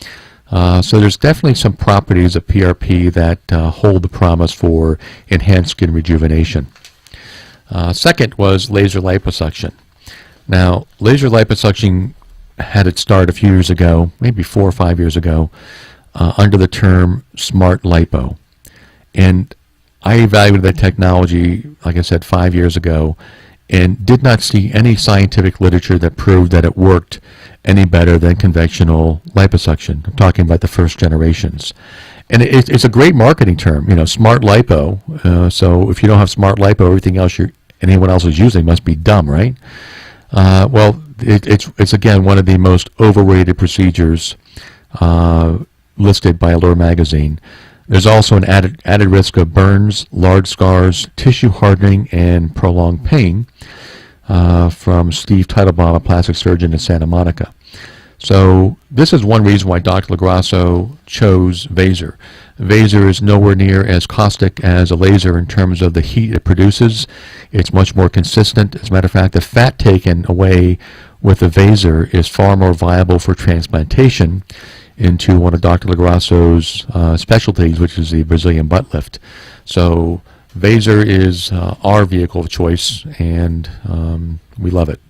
So there's definitely some properties of PRP that hold the promise for enhanced skin rejuvenation. Second was laser liposuction. Now, laser liposuction had its start a few years ago, maybe 4 or 5 years ago, under the term smart lipo. And I evaluated that technology, like I said, 5 years ago, and did not see any scientific literature that proved that it worked any better than conventional liposuction. I'm talking about the first generations. And it's a great marketing term, smart lipo. So if you don't have smart lipo, everything else anyone else is using must be dumb, right? Well, it's again one of the most overrated procedures listed by Allure magazine. There's also an added risk of burns, large scars, tissue hardening, and prolonged pain from Steve Teitelbaum, a plastic surgeon in Santa Monica. So this is one reason why Dr. LaGrasso chose Vaser. Vaser is nowhere near as caustic as a laser in terms of the heat it produces. It's much more consistent. As a matter of fact, the fat taken away with the Vaser is far more viable for transplantation into one of Dr. LaGrasso's specialties, which is the Brazilian butt lift. So Vaser is our vehicle of choice, and we love it.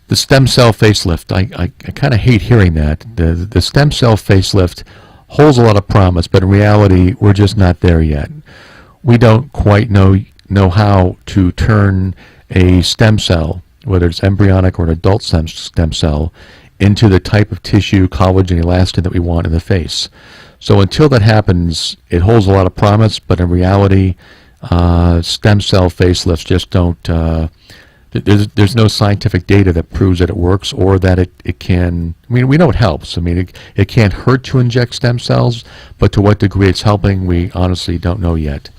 The stem cell facelift, I kind of hate hearing that. The stem cell facelift holds a lot of promise, but in reality, we're just not there yet. We don't quite know how to turn a stem cell, whether it's embryonic or an adult stem cell, into the type of tissue, collagen, elastin that we want in the face. So until that happens, it holds a lot of promise, but in reality, stem cell facelifts just don't, there's no scientific data that proves that it works or that it can, we know it helps. It can't hurt to inject stem cells, but to what degree it's helping, we honestly don't know yet.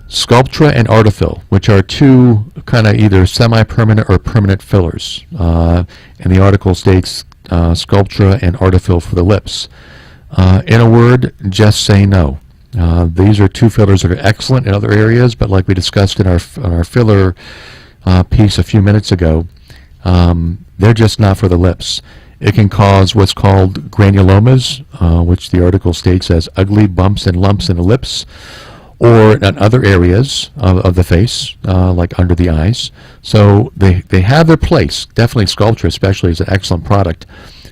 Sculptra and Artefill, which are two kind of either semi-permanent or permanent fillers. And the article states Sculptra and Artefill for the lips. In a word, just say no. These are two fillers that are excellent in other areas, but like we discussed in our filler piece a few minutes ago, they're just not for the lips. It can cause what's called granulomas, which the article states as ugly bumps and lumps in the lips, or in other areas of the face, like under the eyes. So they have their place. Definitely Sculptra especially is an excellent product,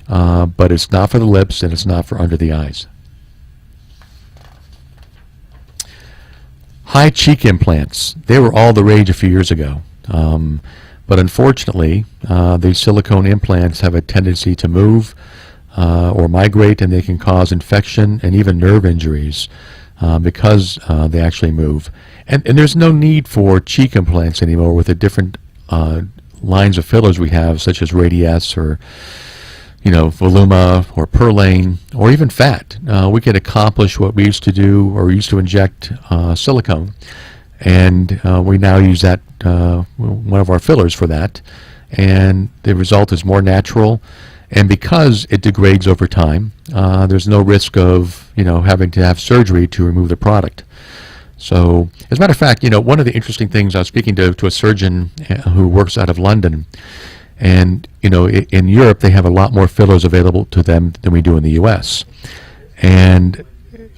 but it's not for the lips and it's not for under the eyes. High cheek implants. They were all the rage a few years ago. But unfortunately, these silicone implants have a tendency to move or migrate, and they can cause infection and even nerve injuries. Because they actually move. And there's no need for cheek implants anymore with the different lines of fillers we have, such as Radiesse or, Voluma or Perlane or even fat. We can accomplish what we used to do or used to inject silicone. And we now use that, one of our fillers for that. And the result is more natural. And because it degrades over time, there's no risk of, having to have surgery to remove the product. So, as a matter of fact, one of the interesting things, I was speaking to a surgeon who works out of London, and, in Europe they have a lot more fillers available to them than we do in the U.S. and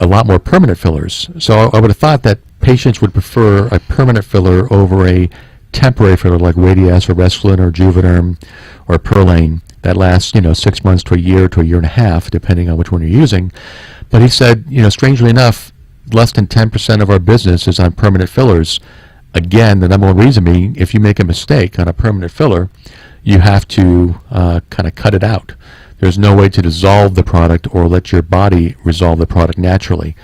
a lot more permanent fillers. So I would have thought that patients would prefer a permanent filler over a temporary filler like Radiesse or Restylane or Juvederm or Perlane that lasts, 6 months to a year and a half, depending on which one you're using. But he said, strangely enough, less than 10% of our business is on permanent fillers. Again, the number one reason being, if you make a mistake on a permanent filler, you have to kind of cut it out. There's no way to dissolve the product or let your body resolve the product naturally.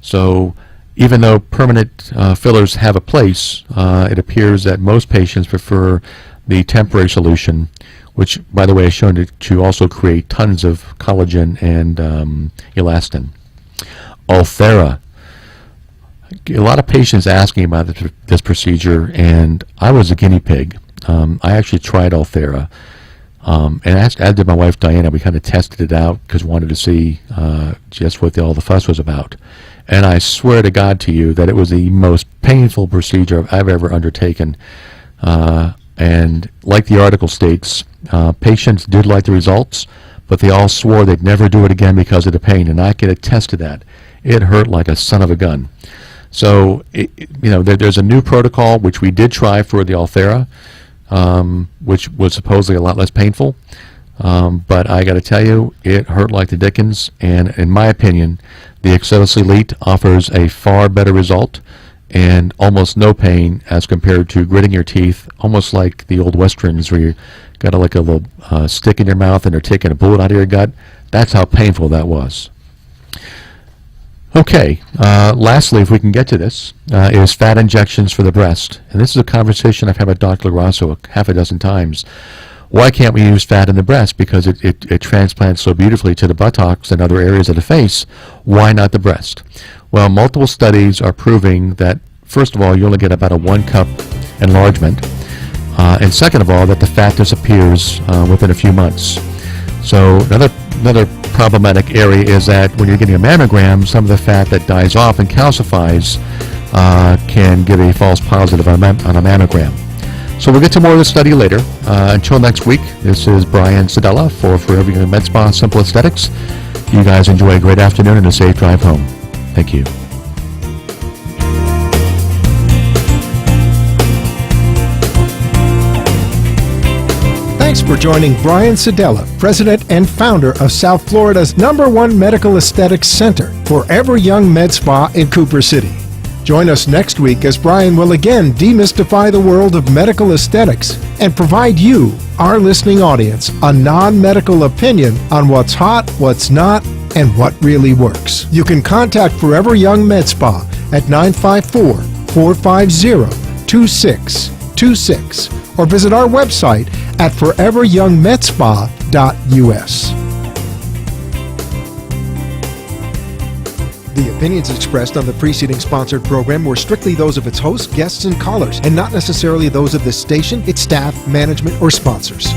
So even though permanent fillers have a place, it appears that most patients prefer the temporary solution, which, by the way, is shown to also create tons of collagen and elastin. Ulthera. A lot of patients asking about this procedure, and I was a guinea pig. I actually tried Ulthera, and as did my wife Diana. We kind of tested it out because we wanted to see just what all the fuss was about. And I swear to God to you that it was the most painful procedure I've ever undertaken. And like the article states, patients did like the results, but they all swore they'd never do it again because of the pain, and I can attest to that. It hurt like a son of a gun. So, there's a new protocol, which we did try for the Ulthera, which was supposedly a lot less painful. But I got to tell you, it hurt like the dickens, and in my opinion, the Exodus Elite offers a far better result and almost no pain as compared to gritting your teeth, almost like the old westerns where you got like a little stick in your mouth and they're taking a bullet out of your gut. That's how painful that was. Okay, lastly, if we can get to this, is fat injections for the breast. And this is a conversation I've had with Dr. Grasso half a dozen times. Why can't we use fat in the breast? Because it transplants so beautifully to the buttocks and other areas of the face. Why not the breast? Well, multiple studies are proving that, first of all, you only get about a 1 cup enlargement. And second of all, that the fat disappears within a few months. So another problematic area is that when you're getting a mammogram, some of the fat that dies off and calcifies can give a false positive on a mammogram. So we'll get to more of this study later. Until next week, this is Brian Sedella for Forever Young Med Spa Simple Aesthetics. You guys enjoy a great afternoon and a safe drive home. Thank you.
Thanks for joining Brian Sedella, President and founder of South Florida's #1 medical aesthetics center, Forever Young Med Spa in Cooper City. Join us next week as Brian will again demystify the world of medical aesthetics and provide you, our listening audience, a non-medical opinion on what's hot, what's not, and what really works. You can contact Forever Young Med Spa at 954-450-2626 or visit our website at foreveryoungmedspa.us. The opinions expressed on the preceding sponsored program were strictly those of its hosts, guests, and callers, and not necessarily those of this station, its staff, management, or sponsors.